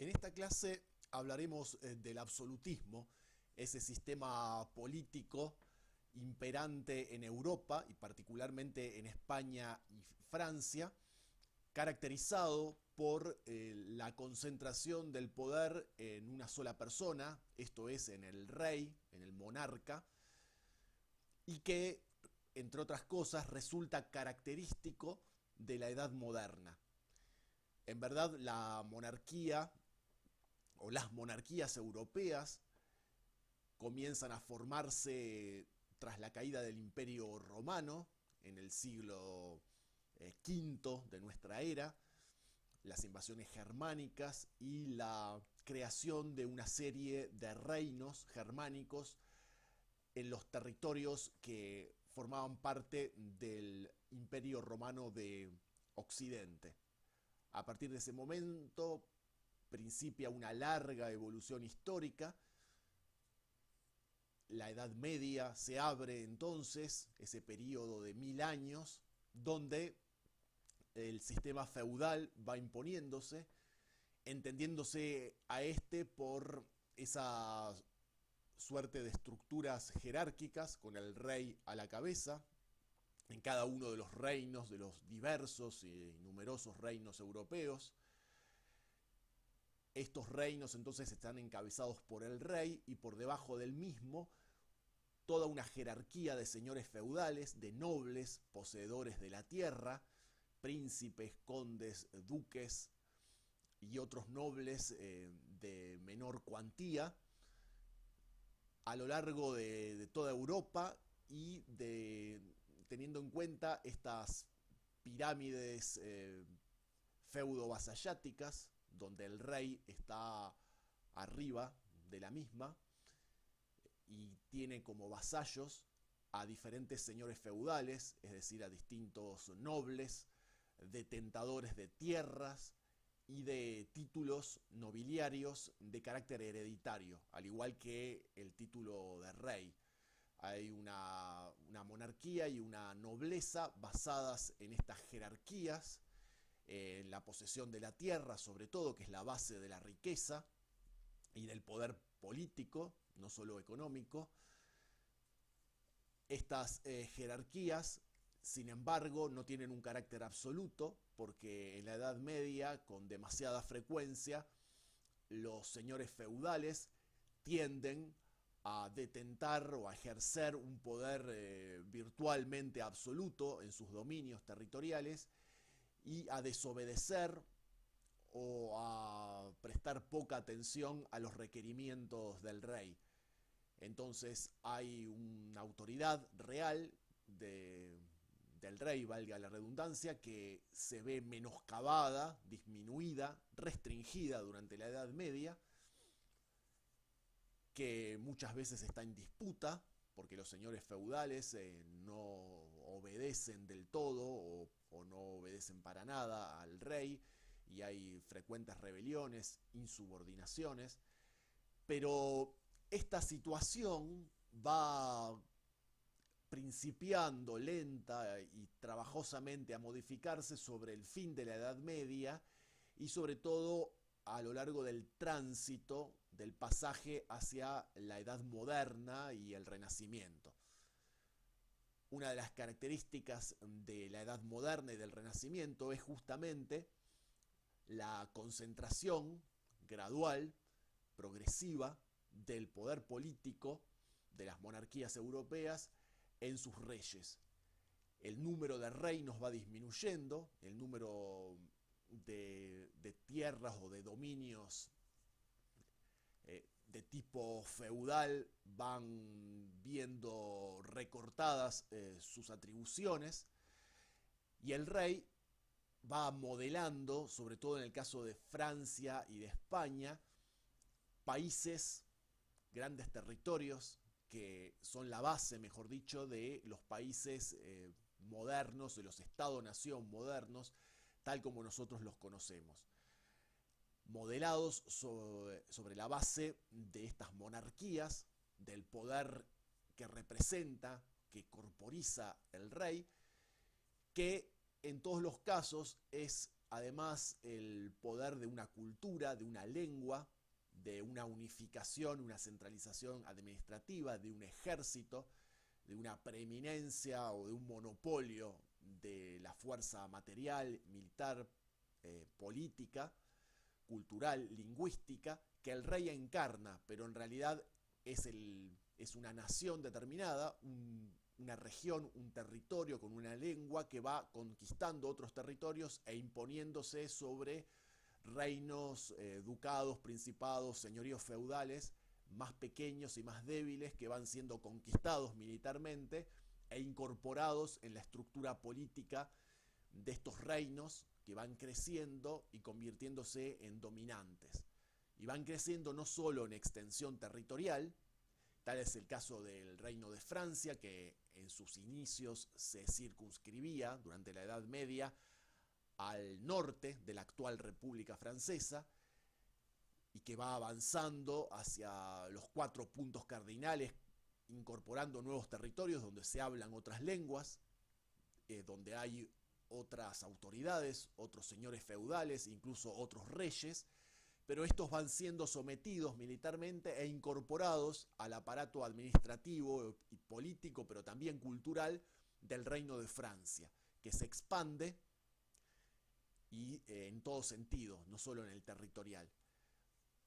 En esta clase hablaremos del absolutismo, ese sistema político imperante en Europa y particularmente en España y Francia, caracterizado por la concentración del poder en una sola persona, esto es, en el rey, en el monarca, y que, entre otras cosas, resulta característico de la Edad Moderna. En verdad, la monarquía o las monarquías europeas comienzan a formarse tras la caída del Imperio Romano en el siglo V de nuestra era, las invasiones germánicas y la creación de una serie de reinos germánicos en los territorios que formaban parte del Imperio Romano de Occidente. A partir de ese momento principia una larga evolución histórica. La Edad Media se abre entonces, ese periodo de 1000 años, donde el sistema feudal va imponiéndose, entendiéndose a este por esa suerte de estructuras jerárquicas con el rey a la cabeza en cada uno de los reinos, de los diversos y numerosos reinos europeos. Estos reinos entonces están encabezados por el rey y por debajo del mismo toda una jerarquía de señores feudales, de nobles, poseedores de la tierra, príncipes, condes, duques y otros nobles de menor cuantía a lo largo de toda Europa y teniendo en cuenta estas pirámides feudo-vasalláticas, donde el rey está arriba de la misma y tiene como vasallos a diferentes señores feudales, es decir, a distintos nobles, detentadores de tierras y de títulos nobiliarios de carácter hereditario, al igual que el título de rey. Hay una monarquía y una nobleza basadas en estas jerarquías, en la posesión de la tierra sobre todo, que es la base de la riqueza y del poder político, no solo económico. Estas jerarquías, sin embargo, no tienen un carácter absoluto, porque en la Edad Media, con demasiada frecuencia, los señores feudales tienden a detentar o a ejercer un poder virtualmente absoluto en sus dominios territoriales y a desobedecer o a prestar poca atención a los requerimientos del rey. Entonces hay una autoridad real del rey, valga la redundancia, que se ve menoscabada, disminuida, restringida durante la Edad Media, que muchas veces está en disputa, porque los señores feudales no obedecen del todo o no obedecen para nada al rey, y hay frecuentes rebeliones, insubordinaciones, pero esta situación va principiando lenta y trabajosamente a modificarse sobre el fin de la Edad Media y sobre todo a lo largo del tránsito del pasaje hacia la Edad Moderna y el Renacimiento. Una de las características de la Edad Moderna y del Renacimiento es justamente la concentración gradual, progresiva, del poder político de las monarquías europeas en sus reyes. El número de reinos va disminuyendo, el número de tierras o de dominios de tipo feudal van viendo recortadas sus atribuciones y el rey va modelando, sobre todo en el caso de Francia y de España, países, grandes territorios que son la base, mejor dicho, de los países modernos, de los estados-nación modernos, tal como nosotros los conocemos. Modelados sobre la base de estas monarquías, del poder que representa, que corporiza el rey, que en todos los casos es además el poder de una cultura, de una lengua, de una unificación, una centralización administrativa, de un ejército, de una preeminencia o de un monopolio de la fuerza material, militar, política, cultural, lingüística, que el rey encarna, pero en realidad es una nación determinada, una región, un territorio con una lengua que va conquistando otros territorios e imponiéndose sobre reinos, ducados, principados, señoríos feudales más pequeños y más débiles que van siendo conquistados militarmente e incorporados en la estructura política de estos reinos que van creciendo y convirtiéndose en dominantes. Y van creciendo no solo en extensión territorial, tal es el caso del Reino de Francia, que en sus inicios se circunscribía durante la Edad Media al norte de la actual República Francesa y que va avanzando hacia los 4 puntos cardinales, incorporando nuevos territorios donde se hablan otras lenguas, donde hay otras autoridades, otros señores feudales, incluso otros reyes, pero estos van siendo sometidos militarmente e incorporados al aparato administrativo y político, pero también cultural del Reino de Francia, que se expande y en todo sentido, no solo en el territorial.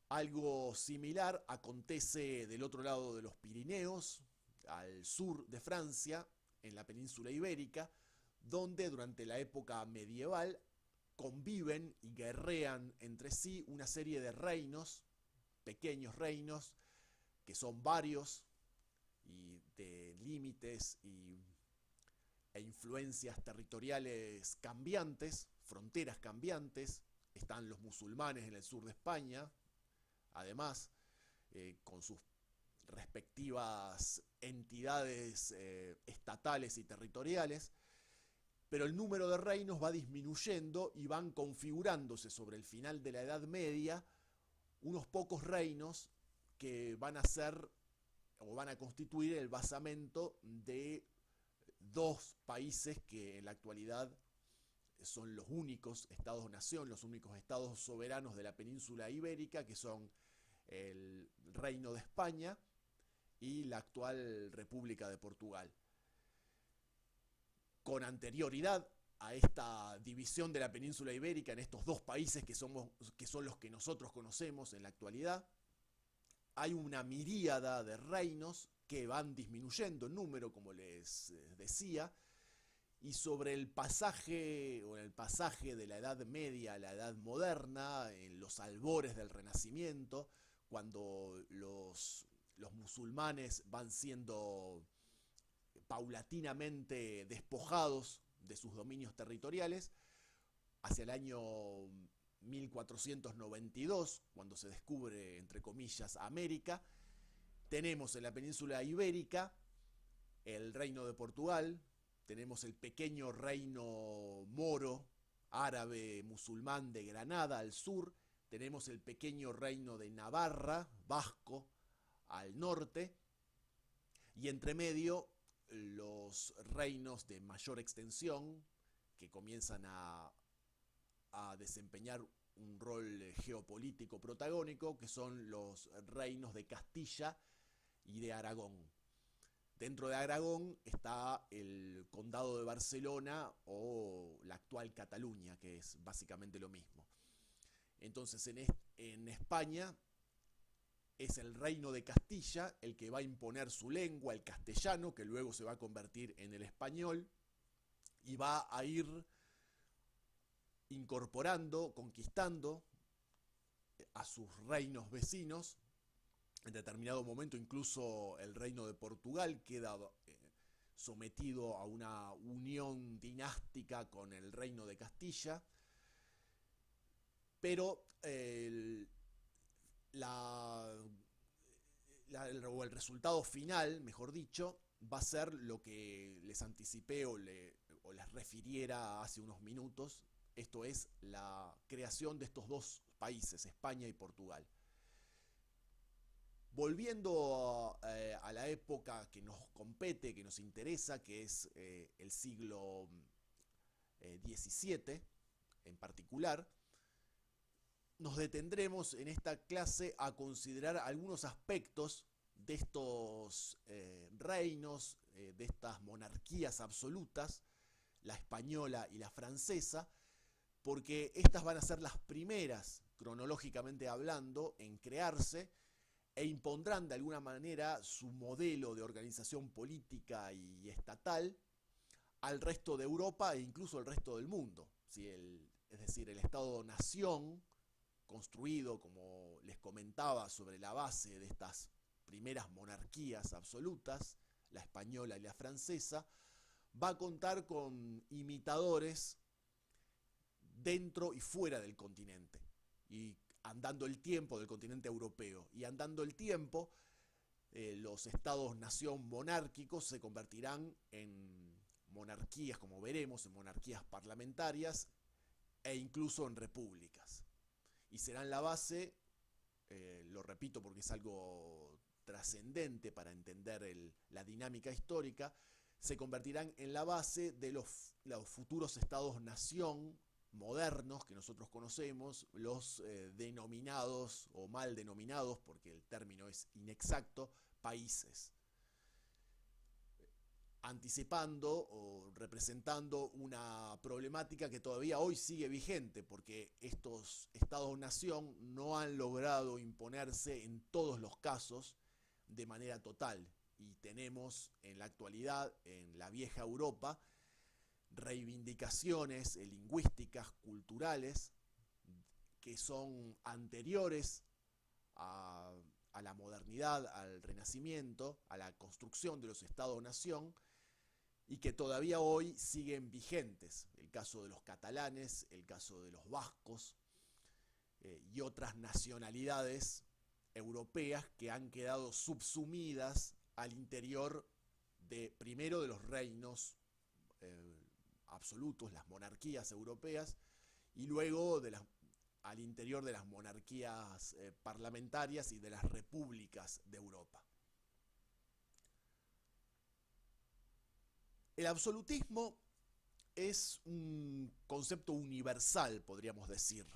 Algo similar acontece del otro lado de los Pirineos, al sur de Francia, en la península ibérica, donde durante la época medieval conviven y guerrean entre sí una serie de reinos, pequeños reinos, que son varios y de límites e influencias territoriales cambiantes, fronteras cambiantes. Están los musulmanes en el sur de España, además, con sus respectivas entidades estatales y territoriales, pero el número de reinos va disminuyendo y van configurándose sobre el final de la Edad Media unos pocos reinos que van a ser o van a constituir el basamento de 2 países que en la actualidad son los únicos estados-nación, los únicos estados soberanos de la península ibérica, que son el Reino de España y la actual República de Portugal. Con anterioridad a esta división de la península ibérica en estos 2 países que son los que nosotros conocemos en la actualidad, hay una miríada de reinos que van disminuyendo en número, como les decía, y sobre el pasaje de la Edad Media a la Edad Moderna, en los albores del Renacimiento, cuando los musulmanes van siendo paulatinamente despojados de sus dominios territoriales, hacia el año 1492, cuando se descubre, entre comillas, América, tenemos en la península ibérica el Reino de Portugal, tenemos el pequeño reino moro, árabe, musulmán de Granada al sur, tenemos el pequeño reino de Navarra, vasco, al norte, y entre medio los reinos de mayor extensión que comienzan a desempeñar un rol geopolítico protagónico, que son los reinos de Castilla y de Aragón. Dentro de Aragón está el condado de Barcelona o la actual Cataluña, que es básicamente lo mismo. Entonces en España es el reino de Castilla el que va a imponer su lengua, el castellano, que luego se va a convertir en el español, y va a ir incorporando, conquistando a sus reinos vecinos. En determinado momento incluso el reino de Portugal queda sometido a una unión dinástica con el reino de Castilla, pero el resultado final, mejor dicho, va a ser lo que les anticipé o les refiriera hace unos minutos. Esto es la creación de estos 2 países, España y Portugal. Volviendo a la época que nos compete, que nos interesa, que es el siglo XVII, en particular, nos detendremos en esta clase a considerar algunos aspectos de estos reinos, de estas monarquías absolutas, la española y la francesa, porque estas van a ser las primeras, cronológicamente hablando, en crearse e impondrán de alguna manera su modelo de organización política y estatal al resto de Europa e incluso al resto del mundo. ¿Sí? Es decir, el Estado-nación, construido, como les comentaba, sobre la base de estas primeras monarquías absolutas, la española y la francesa, va a contar con imitadores dentro y fuera del continente, y andando el tiempo del continente europeo, y andando el tiempo, los estados-nación monárquicos se convertirán en monarquías, como veremos, en monarquías parlamentarias e incluso en repúblicas. Y serán la base, lo repito porque es algo trascendente para entender la dinámica histórica, se convertirán en la base de los futuros estados-nación modernos que nosotros conocemos, los denominados o mal denominados, porque el término es inexacto, países, anticipando o representando una problemática que todavía hoy sigue vigente, porque estos estados-nación no han logrado imponerse en todos los casos de manera total, y tenemos en la actualidad, en la vieja Europa, reivindicaciones lingüísticas, culturales, que son anteriores a la modernidad, al Renacimiento, a la construcción de los estados-nación, y que todavía hoy siguen vigentes. El caso de los catalanes, el caso de los vascos y otras nacionalidades europeas que han quedado subsumidas al interior primero de los reinos absolutos, las monarquías europeas, y luego al interior de las monarquías parlamentarias y de las repúblicas de Europa. El absolutismo es un concepto universal, podríamos decir.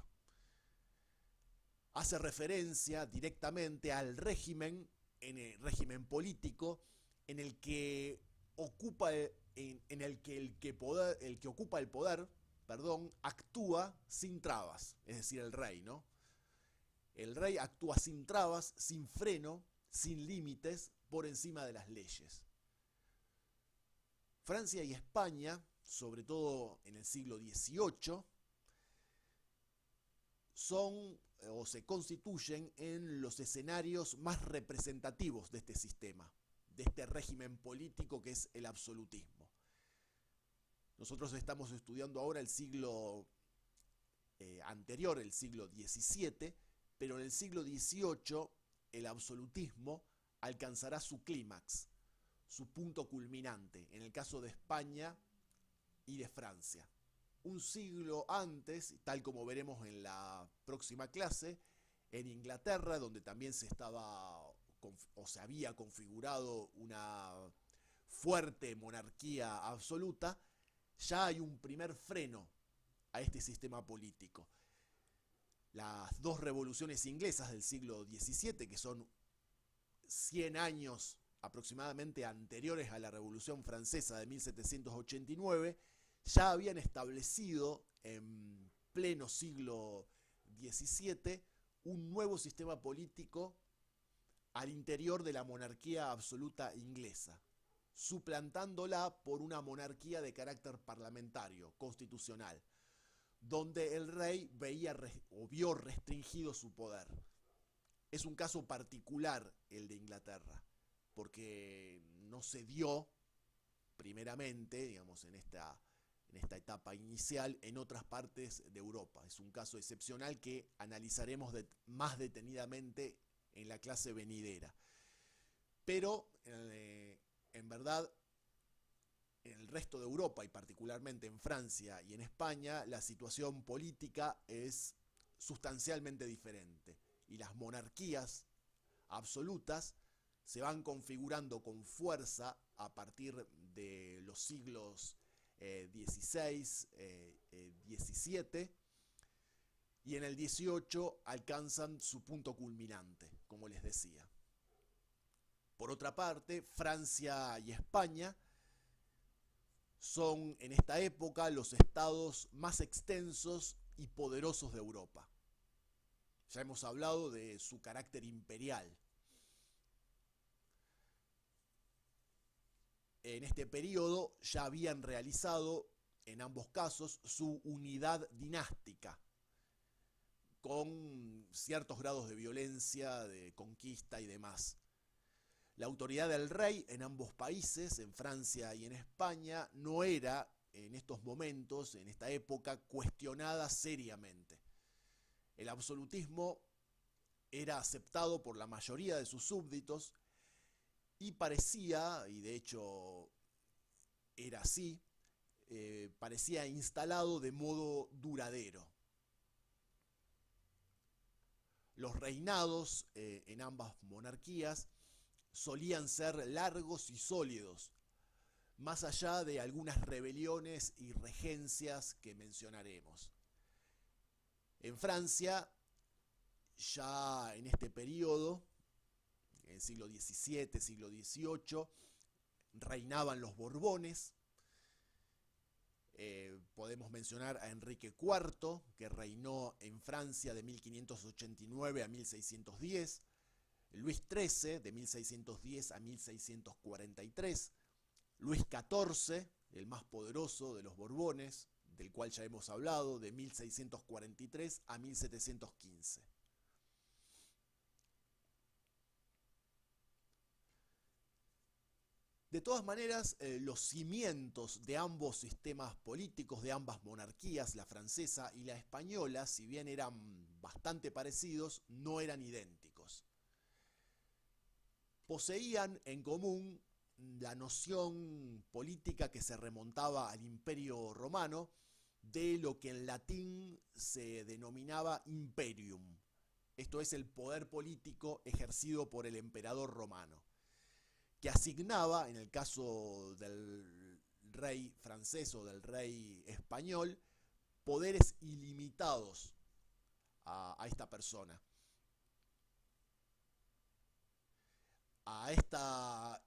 Hace referencia directamente al régimen, en el régimen político, en el que ocupa el que ocupa el poder, actúa sin trabas, es decir, el rey, ¿no? El rey actúa sin trabas, sin freno, sin límites, por encima de las leyes. Francia y España, sobre todo en el siglo XVIII, son o se constituyen en los escenarios más representativos de este sistema, de este régimen político que es el absolutismo. Nosotros estamos estudiando ahora el siglo anterior, el siglo XVII, pero en el siglo XVIII el absolutismo alcanzará su clímax, su punto culminante, en el caso de España y de Francia. Un siglo antes, tal como veremos en la próxima clase, en Inglaterra, donde también se había configurado una fuerte monarquía absoluta, ya hay un primer freno a este sistema político. Las dos revoluciones inglesas del siglo XVII, que son 100 años aproximadamente anteriores a la Revolución Francesa de 1789, ya habían establecido en pleno siglo XVII un nuevo sistema político al interior de la monarquía absoluta inglesa, suplantándola por una monarquía de carácter parlamentario, constitucional, donde el rey vio restringido su poder. Es un caso particular el de Inglaterra, porque no se dio primeramente, digamos, en esta etapa inicial en otras partes de Europa. Es un caso excepcional que analizaremos más detenidamente en la clase venidera. Pero, en verdad, en el resto de Europa, y particularmente en Francia y en España, la situación política es sustancialmente diferente. Y las monarquías absolutas se van configurando con fuerza a partir de los siglos XVI, XVII, y en el 18 alcanzan su punto culminante, como les decía. Por otra parte, Francia y España son en esta época los estados más extensos y poderosos de Europa. Ya hemos hablado de su carácter imperial. En este periodo ya habían realizado, en ambos casos, su unidad dinástica, con ciertos grados de violencia, de conquista y demás. La autoridad del rey en ambos países, en Francia y en España, no era en estos momentos, en esta época, cuestionada seriamente. El absolutismo era aceptado por la mayoría de sus súbditos y parecía, y de hecho era así, parecía instalado de modo duradero. Los reinados en ambas monarquías solían ser largos y sólidos, más allá de algunas rebeliones y regencias que mencionaremos. En Francia, ya en este periodo, en el siglo XVII, siglo XVIII, reinaban los Borbones. Podemos mencionar a Enrique IV, que reinó en Francia de 1589 a 1610, Luis XIII de 1610 a 1643, Luis XIV, el más poderoso de los Borbones, del cual ya hemos hablado, de 1643 a 1715. De todas maneras, los cimientos de ambos sistemas políticos, de ambas monarquías, la francesa y la española, si bien eran bastante parecidos, no eran idénticos. Poseían en común la noción política que se remontaba al Imperio Romano, de lo que en latín se denominaba imperium. Esto es el poder político ejercido por el emperador romano, que asignaba, en el caso del rey francés o del rey español, poderes ilimitados a esta persona. A esta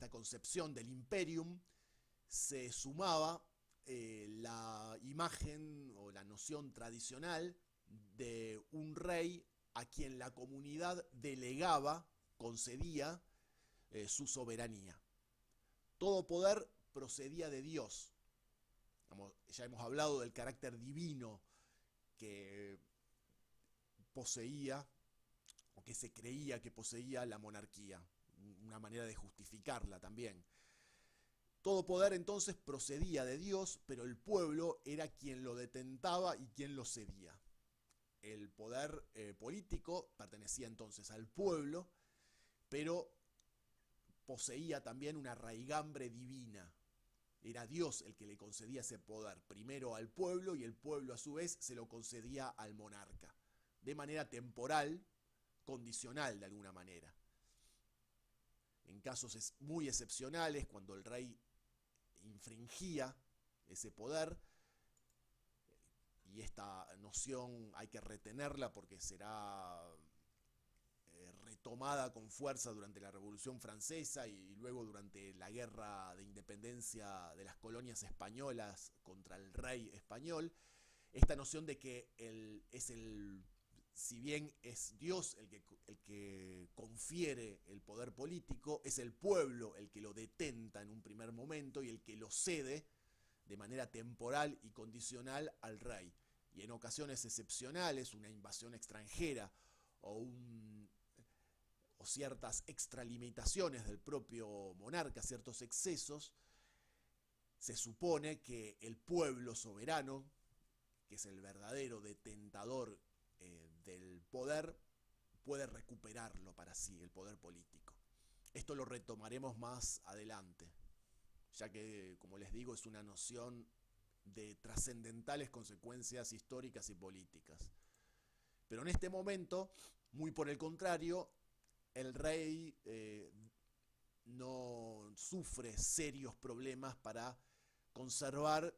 concepción del imperium se sumaba la imagen o la noción tradicional de un rey a quien la comunidad delegaba, concedía su soberanía. Todo poder procedía de Dios. Ya hemos hablado del carácter divino que poseía, o que se creía que poseía la monarquía, una manera de justificarla también. Todo poder entonces procedía de Dios, pero el pueblo era quien lo detentaba y quien lo cedía. El poder político pertenecía entonces al pueblo, pero poseía también una raigambre divina. Era Dios el que le concedía ese poder, primero al pueblo, y el pueblo a su vez se lo concedía al monarca, de manera temporal, condicional de alguna manera. En casos muy excepcionales, cuando el rey infringía ese poder, y esta noción hay que retenerla porque será retomada con fuerza durante la Revolución Francesa y luego durante la guerra de independencia de las colonias españolas contra el rey español, esta noción de que si bien es Dios el que confiere el poder político, es el pueblo el que lo detenta en un primer momento y el que lo cede de manera temporal y condicional al rey. Y en ocasiones excepcionales, una invasión extranjera o ciertas extralimitaciones del propio monarca, ciertos excesos, se supone que el pueblo soberano, que es el verdadero detentador del poder, puede recuperarlo para sí, el poder político. Esto lo retomaremos más adelante, ya que, como les digo, es una noción de trascendentales consecuencias históricas y políticas. Pero en este momento, muy por el contrario, el rey no sufre serios problemas para conservar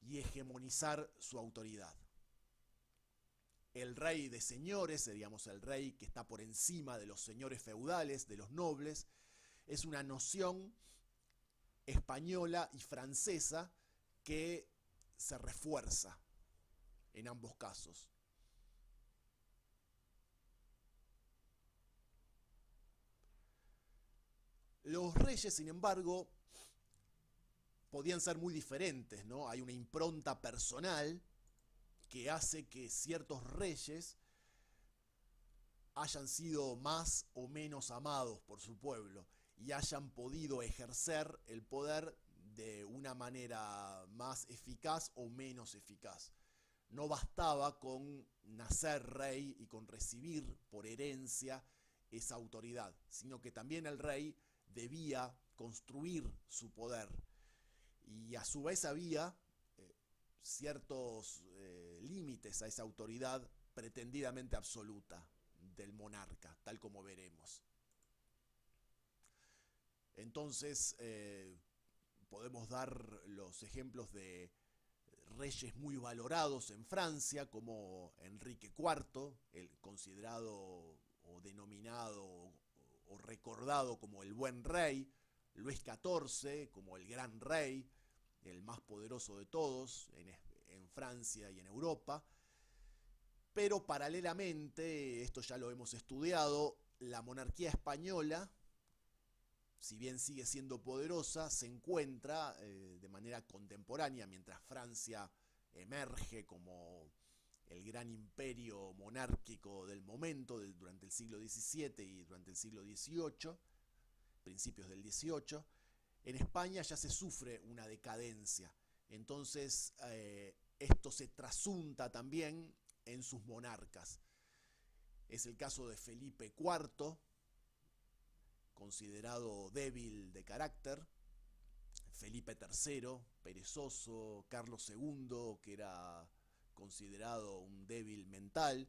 y hegemonizar su autoridad. el rey de señores, seríamos el rey que está por encima de los señores feudales, de los nobles. Es una noción española y francesa que se refuerza en ambos casos. Los reyes, sin embargo, podían ser muy diferentes, ¿no? Hay una impronta personal que hace que ciertos reyes hayan sido más o menos amados por su pueblo y hayan podido ejercer el poder de una manera más eficaz o menos eficaz. No bastaba con nacer rey y con recibir por herencia esa autoridad, sino que también el rey debía construir su poder. Y a su vez había ciertos límites a esa autoridad pretendidamente absoluta del monarca, tal como veremos. Entonces, podemos dar los ejemplos de reyes muy valorados en Francia, como Enrique IV, el considerado o denominado o recordado como el buen rey, Luis XIV como el gran rey, el más poderoso de todos en Francia y en Europa. Pero paralelamente, esto ya lo hemos estudiado, la monarquía española, si bien sigue siendo poderosa, se encuentra de manera contemporánea, mientras Francia emerge como el gran imperio monárquico del momento, durante el siglo XVII y durante el siglo XVIII, principios del XVIII, en España ya se sufre una decadencia. Entonces, esto se trasunta también en sus monarcas. Es el caso de Felipe IV, considerado débil de carácter, Felipe III, perezoso, Carlos II, que era considerado un débil mental.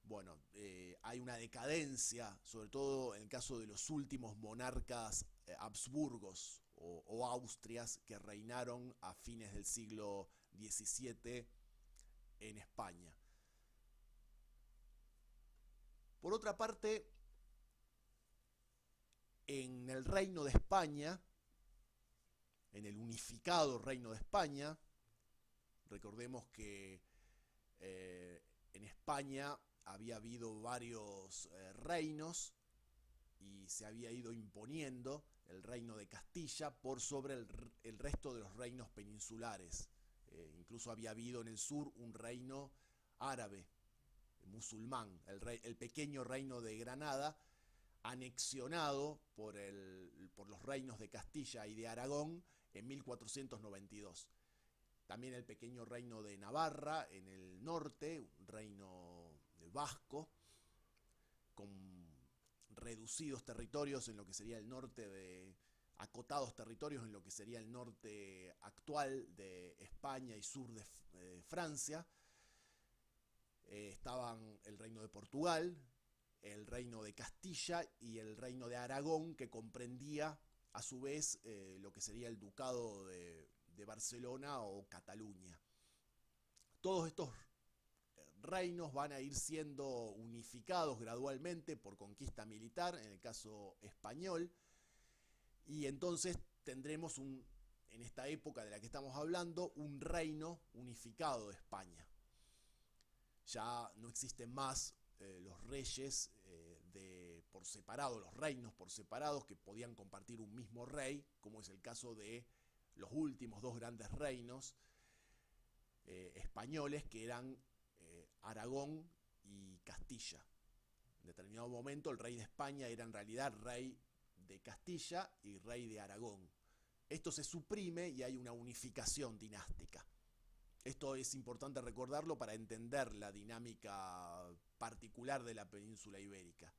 Bueno, hay una decadencia, sobre todo en el caso de los últimos monarcas Habsburgos o Austrias que reinaron a fines del siglo XVII en España. Por otra parte, en el Reino de España, en el unificado Reino de España, recordemos que en España había habido varios reinos y se había ido imponiendo el reino de Castilla por sobre el resto de los reinos peninsulares. Incluso había habido en el sur un reino árabe, musulmán, el pequeño reino de Granada, anexionado por los reinos de Castilla y de Aragón en 1492. También el pequeño reino de Navarra en el norte, un reino vasco, con reducidos territorios en lo que sería el norte acotados territorios en lo que sería el norte actual de España y sur de Francia. Estaban el reino de Portugal, el reino de Castilla y el reino de Aragón, que comprendía a su vez lo que sería el ducado de Barcelona o Cataluña. Todos estos reinos van a ir siendo unificados gradualmente por conquista militar, en el caso español, y entonces tendremos en esta época de la que estamos hablando, un reino unificado de España. Ya no existen más los reyes por separado, los reinos por separados que podían compartir un mismo rey, como es el caso de los últimos dos grandes reinos españoles, que eran Aragón y Castilla. En determinado momento el rey de España era en realidad rey de Castilla y rey de Aragón. Esto se suprime y hay una unificación dinástica. Esto es importante recordarlo para entender la dinámica particular de la península ibérica.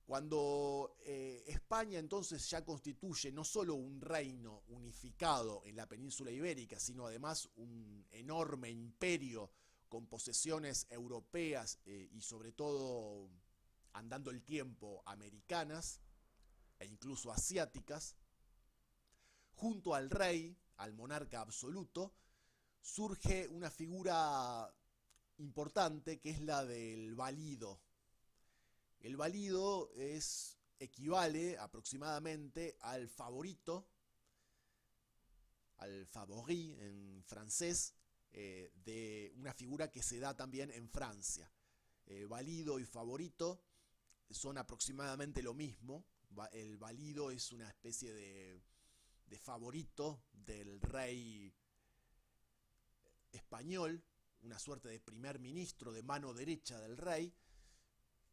Cuando España entonces ya constituye no solo un reino unificado en la península ibérica, sino además un enorme imperio con posesiones europeas y sobre todo, andando el tiempo, americanas e incluso asiáticas, junto al rey, al monarca absoluto, surge una figura importante que es la del valido. El valido equivale aproximadamente al favorito, al favori en francés, de una figura que se da también en Francia. Valido y favorito son aproximadamente lo mismo. El valido es una especie de favorito del rey español, una suerte de primer ministro de mano derecha del rey,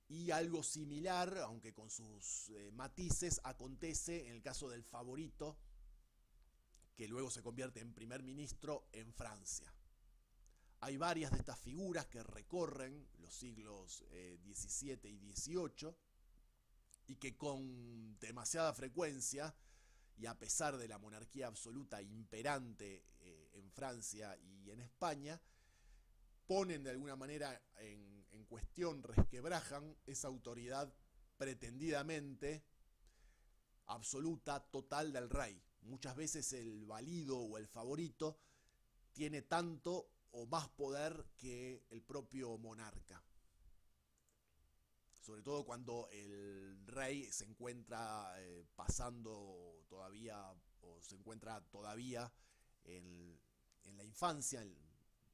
y algo similar, aunque con sus matices, acontece en el caso del favorito, que luego se convierte en primer ministro en Francia. Hay varias de estas figuras que recorren los siglos XVII y XVIII y que con demasiada frecuencia, y a pesar de la monarquía absoluta imperante en Francia y en España, ponen de alguna manera en cuestión, resquebrajan esa autoridad pretendidamente absoluta, total del rey. Muchas veces el valido o el favorito tiene tanto o más poder que el propio monarca. Sobre todo cuando el rey se encuentra pasando todavía, o se encuentra todavía en la infancia,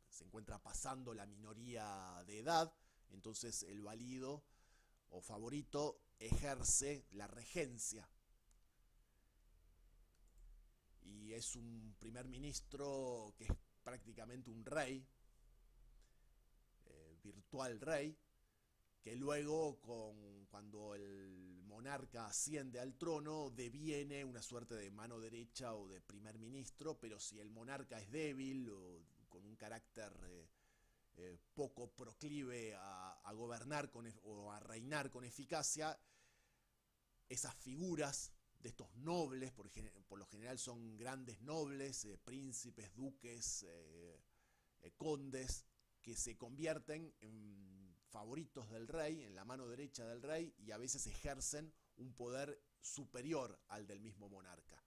se encuentra pasando la minoría de edad, entonces el valido o favorito ejerce la regencia. Y es un primer ministro que es prácticamente un rey, virtual rey, que luego, cuando el monarca asciende al trono, deviene una suerte de mano derecha o de primer ministro, pero si el monarca es débil o con un carácter poco proclive a gobernar o a reinar con eficacia, esas figuras de estos nobles, por lo general son grandes nobles, príncipes, duques, condes, que se convierten en favoritos del rey, en la mano derecha del rey, y a veces ejercen un poder superior al del mismo monarca.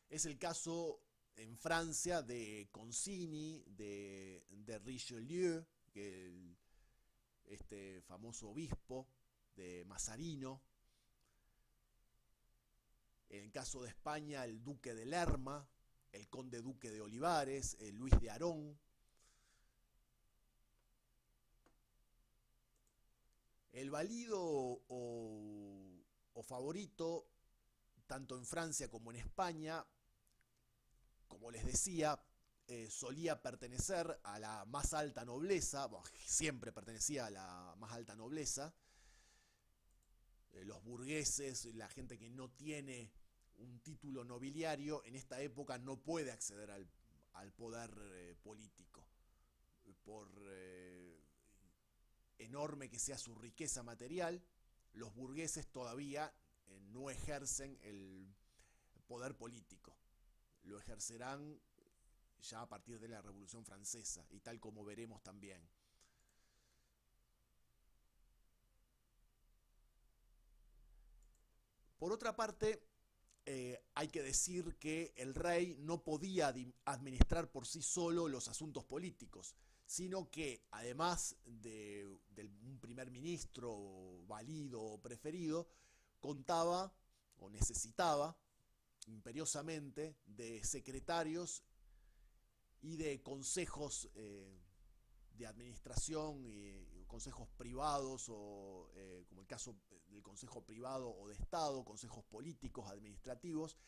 Es el caso en Francia de Concini, de Richelieu, este famoso obispo de Mazarino. En el caso de España, el duque de Lerma, el conde duque de Olivares, Luis de Arón. El valido o favorito, tanto en Francia como en España, como les decía, solía pertenecer a la más alta nobleza, bueno, siempre pertenecía a la más alta nobleza. Los burgueses, la gente que no tiene un título nobiliario, en esta época no puede acceder al poder político. Por enorme que sea su riqueza material, los burgueses todavía no ejercen el poder político. Lo ejercerán ya a partir de la Revolución Francesa, y tal como veremos también. Por otra parte, hay que decir que el rey no podía administrar por sí solo los asuntos políticos, sino que además de un primer ministro valido o preferido, contaba o necesitaba imperiosamente de secretarios y de consejos de administración, consejos privados, o como el caso del consejo privado o de Estado, consejos políticos, administrativos,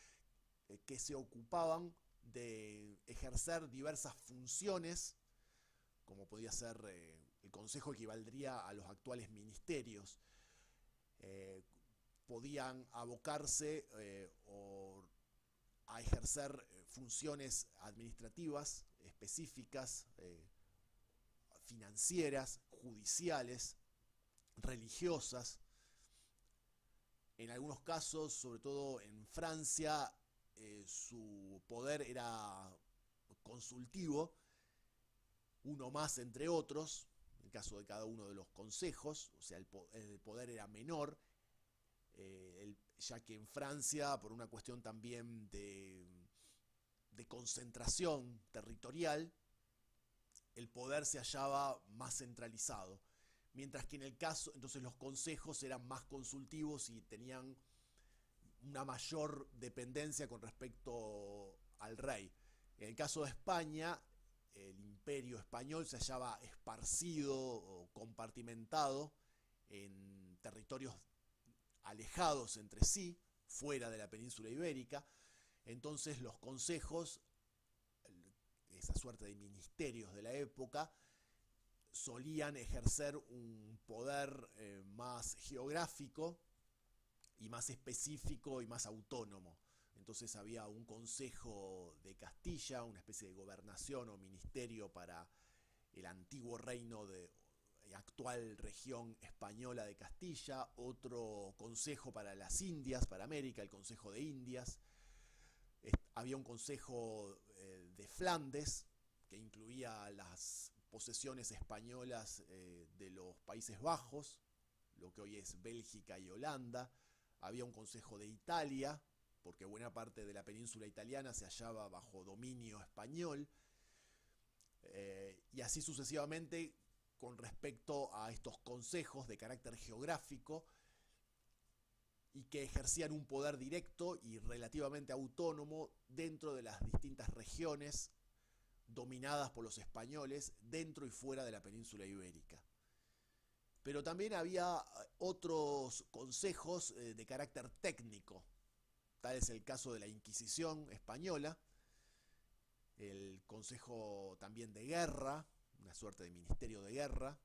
que se ocupaban de ejercer diversas funciones, como podía ser el consejo equivaldría a los actuales ministerios. Podían abocarse a ejercer funciones administrativas específicas, financieras, judiciales, religiosas. En algunos casos, sobre todo en Francia, su poder era consultivo, uno más entre otros, en el caso de cada uno de los consejos, o sea, el poder era menor, ya que en Francia, por una cuestión también de concentración territorial, el poder se hallaba más centralizado. Mientras que en el caso, entonces los consejos eran más consultivos y tenían una mayor dependencia con respecto al rey. En el caso de España, el imperio español se hallaba esparcido o compartimentado en territorios alejados entre sí, fuera de la península ibérica. Entonces los consejos, esa suerte de ministerios de la época, solían ejercer un poder más geográfico y más específico y más autónomo. Entonces había un consejo de Castilla, una especie de gobernación o ministerio para el antiguo reino de actual región española de Castilla, otro consejo para las Indias, para América, el Consejo de Indias. Había un consejo de Flandes, que incluía las posesiones españolas de los Países Bajos, lo que hoy es Bélgica y Holanda. Había un consejo de Italia, porque buena parte de la península italiana se hallaba bajo dominio español, y así sucesivamente con respecto a estos consejos de carácter geográfico y que ejercían un poder directo y relativamente autónomo dentro de las distintas regiones dominadas por los españoles dentro y fuera de la península ibérica. Pero también había otros consejos de carácter técnico. Tal es el caso de la Inquisición española, el Consejo también de Guerra, una suerte de ministerio de guerra,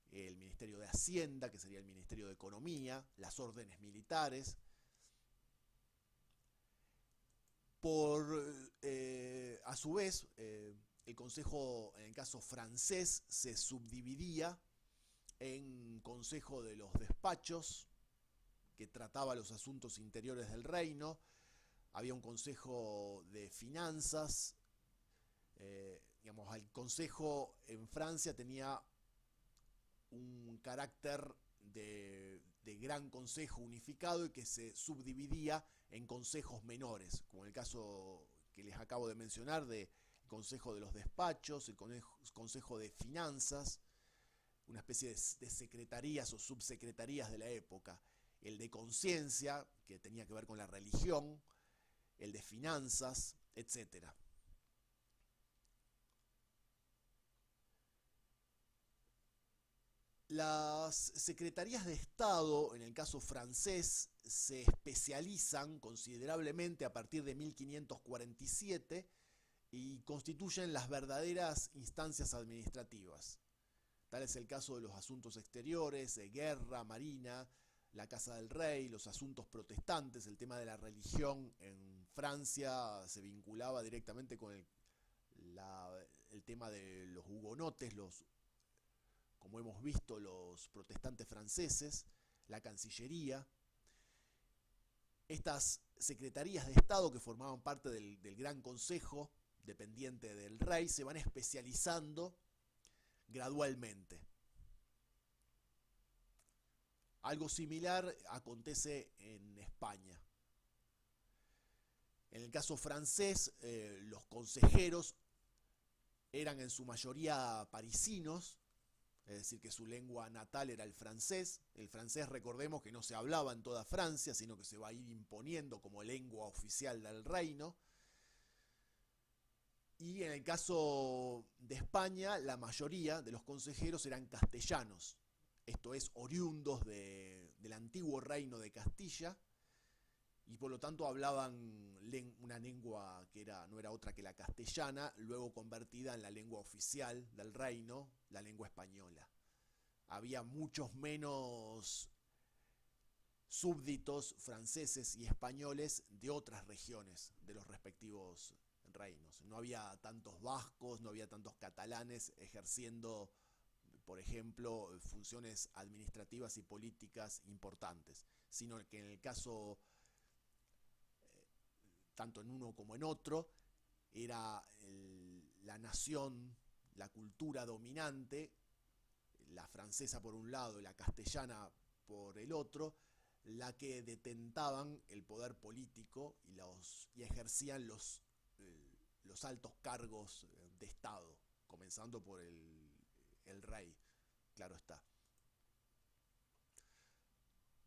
el Ministerio de Hacienda, que sería el Ministerio de Economía, las órdenes militares. A su vez, el Consejo, en el caso francés, se subdividía en Consejo de los Despachos, que trataba los asuntos interiores del reino. Había un Consejo de Finanzas. El Consejo en Francia tenía un carácter de gran consejo unificado y que se subdividía en consejos menores, como el caso que les acabo de mencionar del Consejo de los Despachos, el Consejo de Finanzas, una especie de secretarías o subsecretarías de la época, el de Conciencia, que tenía que ver con la religión, el de Finanzas, etc. Las secretarías de Estado, en el caso francés, se especializan considerablemente a partir de 1547 y constituyen las verdaderas instancias administrativas. Tal es el caso de los asuntos exteriores, guerra, marina, la casa del rey, los asuntos protestantes. El tema de la religión en Francia se vinculaba directamente con el tema de los hugonotes, como hemos visto, los protestantes franceses, la Cancillería. Estas secretarías de Estado que formaban parte del Gran Consejo, dependiente del rey, se van especializando gradualmente. Algo similar acontece en España. En el caso francés, los consejeros eran en su mayoría parisinos, es decir, que su lengua natal era el francés. El francés, recordemos que no se hablaba en toda Francia, sino que se va a ir imponiendo como lengua oficial del reino. Y en el caso de España, la mayoría de los consejeros eran castellanos, esto es, oriundos del antiguo reino de Castilla, y por lo tanto hablaban una lengua que no era otra que la castellana, luego convertida en la lengua oficial del reino, la lengua española. Había muchos menos súbditos franceses y españoles de otras regiones de los respectivos reinos. No había tantos vascos, no había tantos catalanes ejerciendo, por ejemplo, funciones administrativas y políticas importantes, sino que en el caso tanto en uno como en otro, era la nación, la cultura dominante, la francesa por un lado y la castellana por el otro, la que detentaban el poder político y ejercían los altos cargos de Estado, comenzando por el rey, claro está.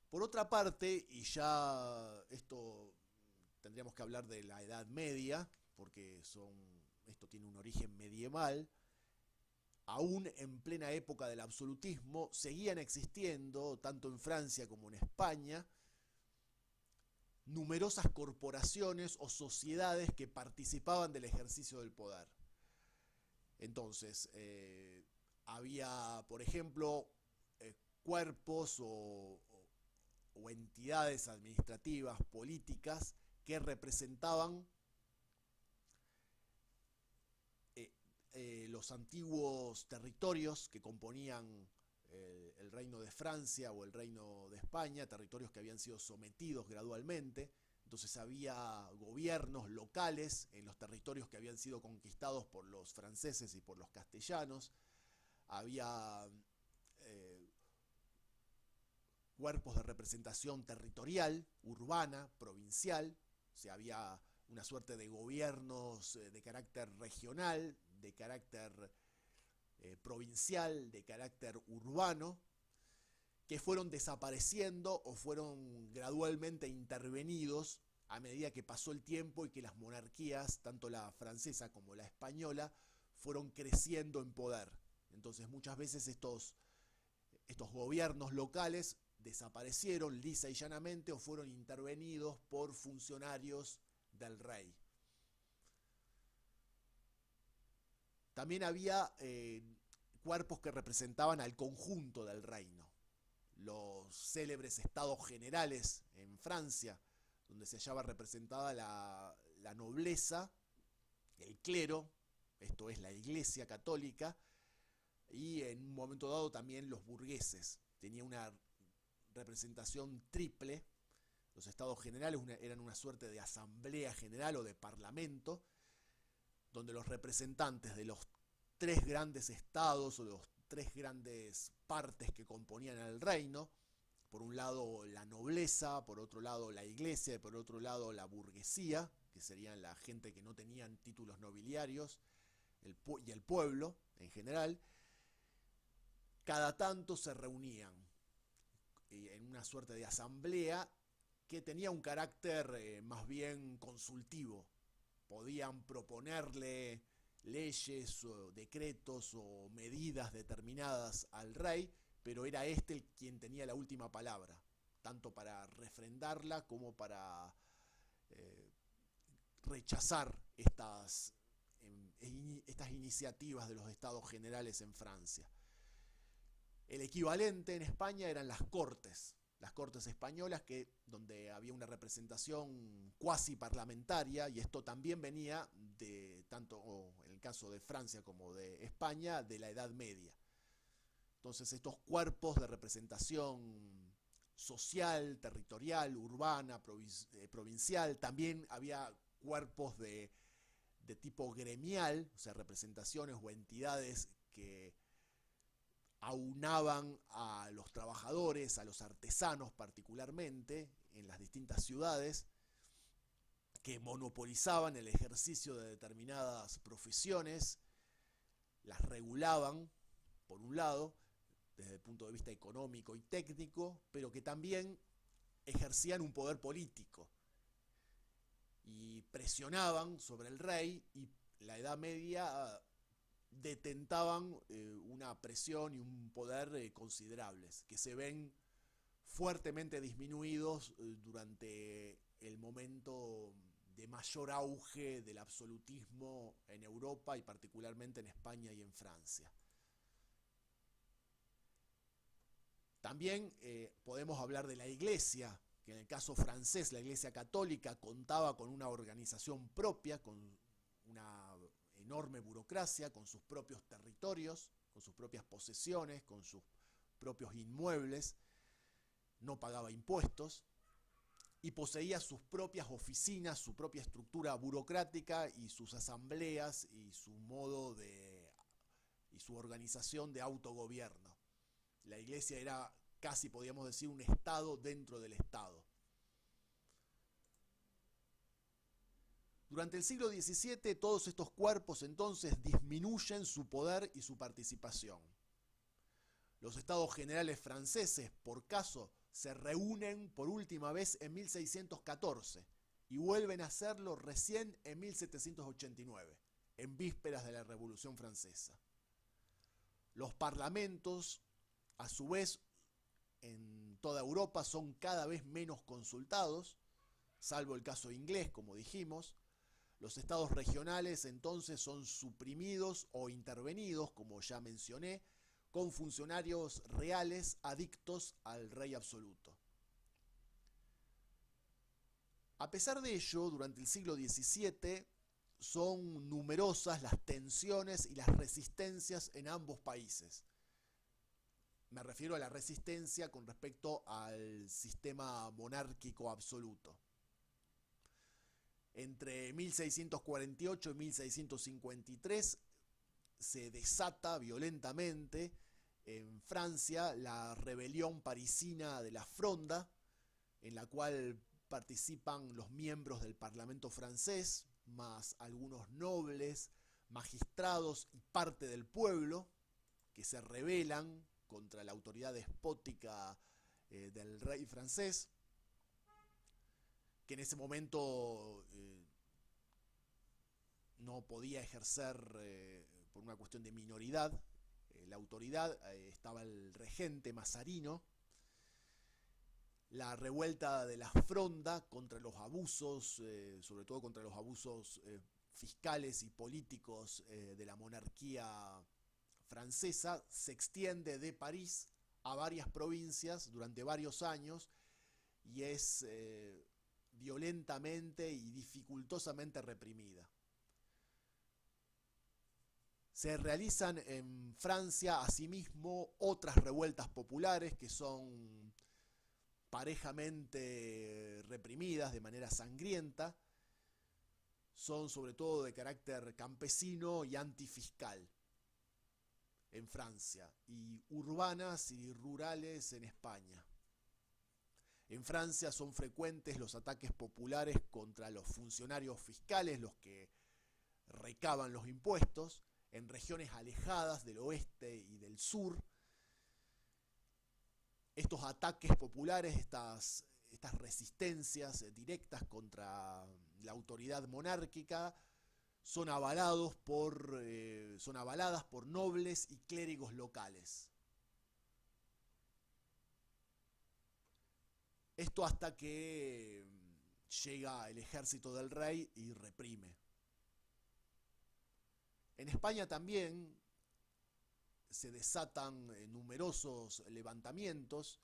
Por otra parte, y ya esto tendríamos que hablar de la Edad Media, porque esto tiene un origen medieval, aún en plena época del absolutismo, seguían existiendo, tanto en Francia como en España, numerosas corporaciones o sociedades que participaban del ejercicio del poder. Entonces, había, por ejemplo, cuerpos o entidades administrativas, políticas, que representaban los antiguos territorios que componían el reino de Francia o el reino de España, territorios que habían sido sometidos gradualmente. Entonces había gobiernos locales en los territorios que habían sido conquistados por los franceses y por los castellanos. Había cuerpos de representación territorial, urbana, provincial. O sea, había una suerte de gobiernos de carácter regional, de carácter provincial, de carácter urbano, que fueron desapareciendo o fueron gradualmente intervenidos a medida que pasó el tiempo y que las monarquías, tanto la francesa como la española, fueron creciendo en poder. Entonces muchas veces estos gobiernos locales desaparecieron lisa y llanamente o fueron intervenidos por funcionarios del rey. También había cuerpos que representaban al conjunto del reino. Los célebres estados generales en Francia, donde se hallaba representada la nobleza, el clero, esto es la Iglesia católica, y en un momento dado también los burgueses. Tenía una representación triple. Los estados generales eran una suerte de asamblea general o de parlamento, donde los representantes de los tres grandes estados o de los tres grandes partes que componían el reino, por un lado la nobleza, por otro lado la iglesia y por otro lado la burguesía, que serían la gente que no tenían títulos nobiliarios, y el pueblo en general, cada tanto se reunían en una suerte de asamblea que tenía un carácter más bien consultivo. Podían proponerle leyes o decretos o medidas determinadas al rey, pero era este quien tenía la última palabra, tanto para refrendarla como para rechazar estas iniciativas de los estados generales en Francia. El equivalente en España eran las cortes españolas, donde había una representación cuasi parlamentaria, y esto también venía de, tanto en el caso de Francia como de España, de la Edad Media. Entonces estos cuerpos de representación social, territorial, urbana, provincial, también había cuerpos de tipo gremial, o sea, representaciones o entidades que aunaban a los trabajadores, a los artesanos particularmente, en las distintas ciudades, que monopolizaban el ejercicio de determinadas profesiones, las regulaban, por un lado, desde el punto de vista económico y técnico, pero que también ejercían un poder político y presionaban sobre el rey, y la Edad Media detentaban una presión y un poder considerables, que se ven fuertemente disminuidos durante el momento de mayor auge del absolutismo en Europa y particularmente en España y en Francia. También podemos hablar de la Iglesia, que en el caso francés la Iglesia Católica contaba con una organización propia, con una enorme burocracia, con sus propios territorios, con sus propias posesiones, con sus propios inmuebles, no pagaba impuestos y poseía sus propias oficinas, su propia estructura burocrática y sus asambleas y su modo y su organización de autogobierno. La Iglesia era casi, podríamos decir, un Estado dentro del Estado. Durante el siglo XVII todos estos cuerpos entonces disminuyen su poder y su participación. Los estados generales franceses, por caso, se reúnen por última vez en 1614 y vuelven a hacerlo recién en 1789, en vísperas de la Revolución Francesa. Los parlamentos, a su vez, en toda Europa son cada vez menos consultados, salvo el caso inglés, como dijimos. Los estados regionales entonces son suprimidos o intervenidos, como ya mencioné, con funcionarios reales adictos al rey absoluto. A pesar de ello, durante el siglo XVII son numerosas las tensiones y las resistencias en ambos países. Me refiero a la resistencia con respecto al sistema monárquico absoluto. Entre 1648 y 1653 se desata violentamente en Francia la rebelión parisina de la Fronda, en la cual participan los miembros del Parlamento francés, más algunos nobles, magistrados y parte del pueblo, que se rebelan contra la autoridad despótica del rey francés, que en ese momento no podía ejercer por una cuestión de minoridad la autoridad. Estaba el regente Mazarino. La revuelta de la Fronda contra los abusos, sobre todo contra los abusos fiscales y políticos de la monarquía francesa, se extiende de París a varias provincias durante varios años y es violentamente y dificultosamente reprimida. Se realizan en Francia asimismo otras revueltas populares que son parejamente reprimidas de manera sangrienta. Son sobre todo de carácter campesino y antifiscal en Francia, y urbanas y rurales en España. En Francia son frecuentes los ataques populares contra los funcionarios fiscales, los que recaban los impuestos, en regiones alejadas del oeste y del sur. Estos ataques populares, estas resistencias directas contra la autoridad monárquica, son avaladas por nobles y clérigos locales. Esto hasta que llega el ejército del rey y reprime. En España también se desatan numerosos levantamientos.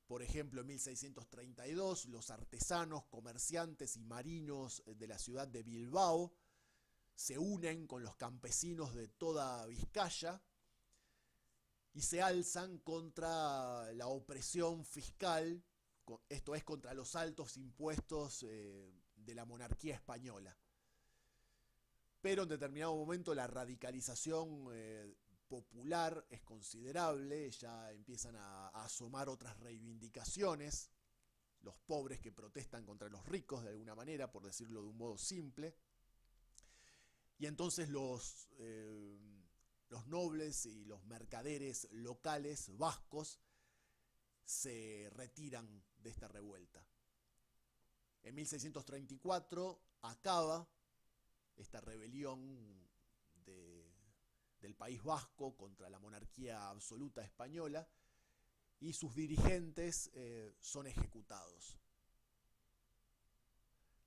Por ejemplo, en 1632, los artesanos, comerciantes y marinos de la ciudad de Bilbao se unen con los campesinos de toda Vizcaya y se alzan contra la opresión fiscal, esto es, contra los altos impuestos de la monarquía española. Pero en determinado momento la radicalización popular es considerable, ya empiezan a asomar otras reivindicaciones, los pobres que protestan contra los ricos de alguna manera, por decirlo de un modo simple, y entonces los nobles y los mercaderes locales vascos se retiran de esta revuelta. En 1634 acaba esta rebelión del País Vasco contra la monarquía absoluta española y sus dirigentes son ejecutados.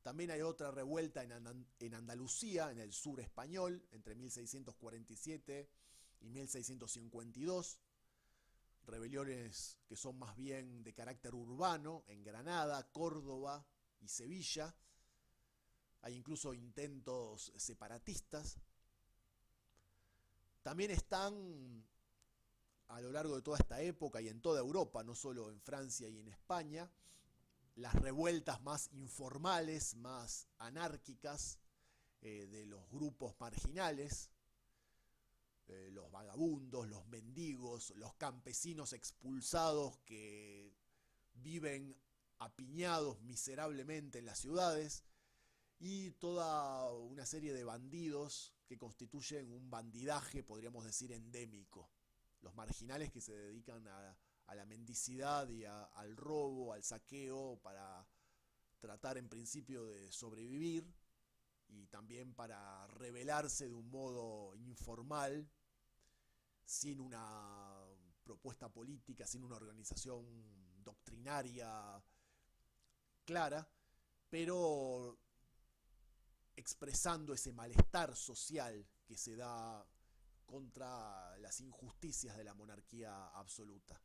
También hay otra revuelta en Andalucía, en el sur español, entre 1647 y 1652. Rebeliones que son más bien de carácter urbano, en Granada, Córdoba y Sevilla. Hay incluso intentos separatistas. También están, a lo largo de toda esta época y en toda Europa, no solo en Francia y en España, las revueltas más informales, más anárquicas de los grupos marginales, los vagabundos, los mendigos, los campesinos expulsados que viven apiñados miserablemente en las ciudades, y toda una serie de bandidos que constituyen un bandidaje, podríamos decir, endémico. Los marginales que se dedican a la mendicidad y al robo, al saqueo, para tratar en principio de sobrevivir y también para rebelarse de un modo informal, sin una propuesta política, sin una organización doctrinaria clara, pero expresando ese malestar social que se da contra las injusticias de la monarquía absoluta.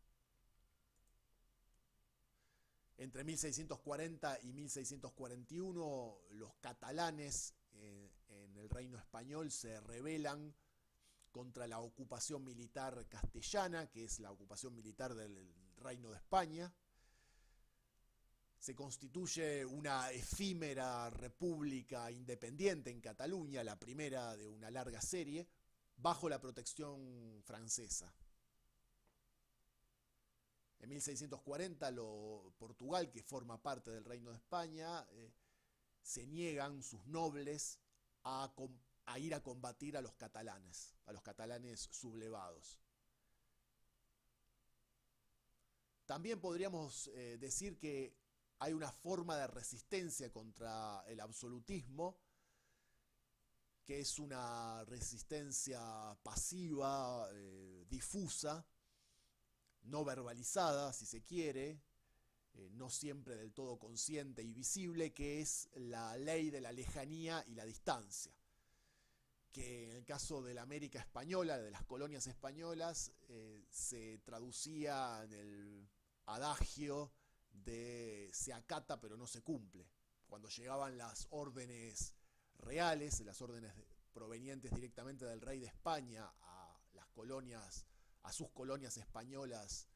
Entre 1640 y 1641, los catalanes en el reino español se rebelan contra la ocupación militar castellana, que es la ocupación militar del Reino de España. Se constituye una efímera república independiente en Cataluña, la primera de una larga serie, bajo la protección francesa. En 1640, Portugal, que forma parte del Reino de España, se niegan sus nobles a ir a combatir a los catalanes sublevados. También podríamos decir que hay una forma de resistencia contra el absolutismo, que es una resistencia pasiva, difusa, no verbalizada, si se quiere, no siempre del todo consciente y visible, que es la ley de la lejanía y la distancia, que en el caso de la América española, de las colonias españolas, se traducía en el adagio de se acata pero no se cumple. Cuando llegaban las órdenes reales, las órdenes provenientes directamente del rey de España a las colonias, a sus colonias españolas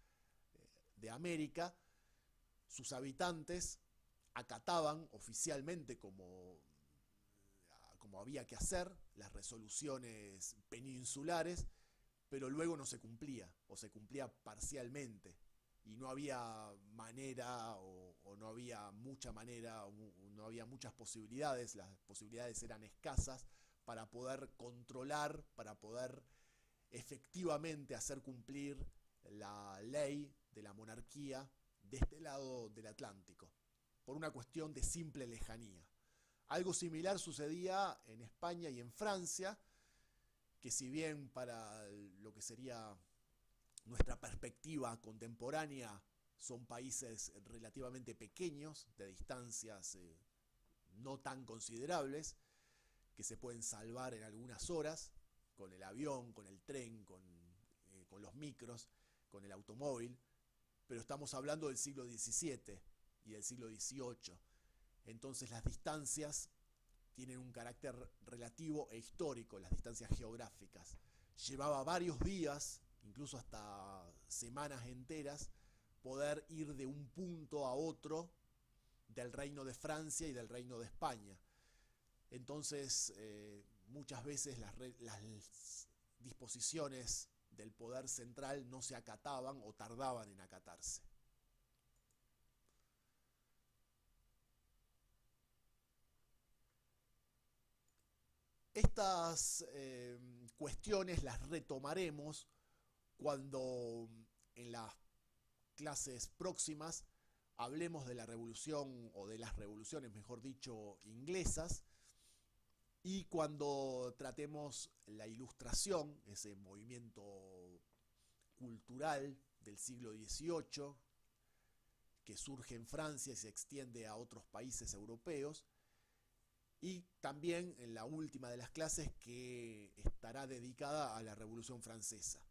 de América, sus habitantes acataban oficialmente como había que hacer las resoluciones peninsulares, pero luego no se cumplía, o se cumplía parcialmente, y no había manera, o no había mucha manera, o no había muchas posibilidades, las posibilidades eran escasas para poder controlar, para poder efectivamente hacer cumplir la ley de la monarquía de este lado del Atlántico, por una cuestión de simple lejanía. Algo similar sucedía en España y en Francia, que si bien para lo que sería nuestra perspectiva contemporánea son países relativamente pequeños, de distancias no tan considerables, que se pueden salvar en algunas horas, con el avión, con el tren, con los micros, con el automóvil, pero estamos hablando del siglo XVII y del siglo XVIII. Entonces las distancias tienen un carácter relativo e histórico, las distancias geográficas. Llevaba varios días, incluso hasta semanas enteras, poder ir de un punto a otro del Reino de Francia y del Reino de España. Entonces, muchas veces las disposiciones del poder central no se acataban o tardaban en acatarse. Estas cuestiones las retomaremos cuando en las clases próximas hablemos de la revolución, o de las revoluciones, mejor dicho, inglesas, y cuando tratemos la Ilustración, ese movimiento cultural del siglo XVIII que surge en Francia y se extiende a otros países europeos, y también en la última de las clases, que estará dedicada a la Revolución Francesa.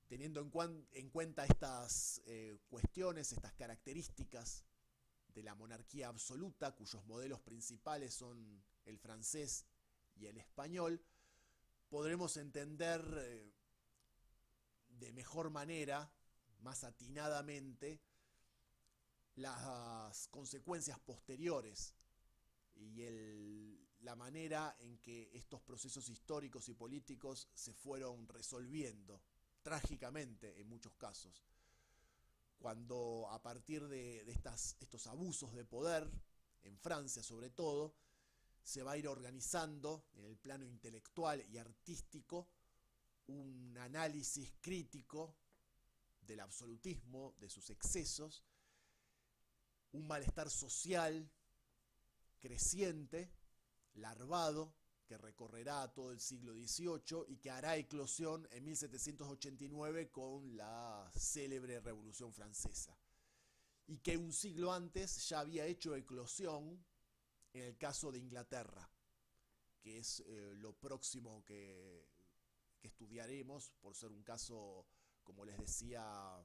Teniendo en cuenta estas cuestiones, estas características de la monarquía absoluta, cuyos modelos principales son el francés y el español, podremos entender de mejor manera, más atinadamente, las consecuencias posteriores y la manera en que estos procesos históricos y políticos se fueron resolviendo, trágicamente en muchos casos, cuando a partir de estos abusos de poder en Francia sobre todo, se va a ir organizando en el plano intelectual y artístico un análisis crítico del absolutismo, de sus excesos, un malestar social creciente, larvado, que recorrerá todo el siglo XVIII y que hará eclosión en 1789 con la célebre Revolución Francesa. Y que un siglo antes ya había hecho eclosión en el caso de Inglaterra, que es lo próximo que estudiaremos por ser un caso, como les decía,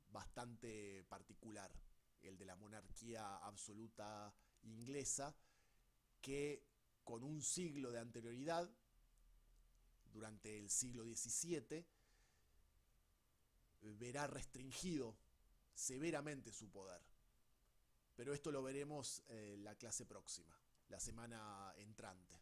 bastante particular, el de la monarquía absoluta inglesa, que con un siglo de anterioridad, durante el siglo XVII, verá restringido severamente su poder. Pero esto lo veremos la clase próxima, la semana entrante.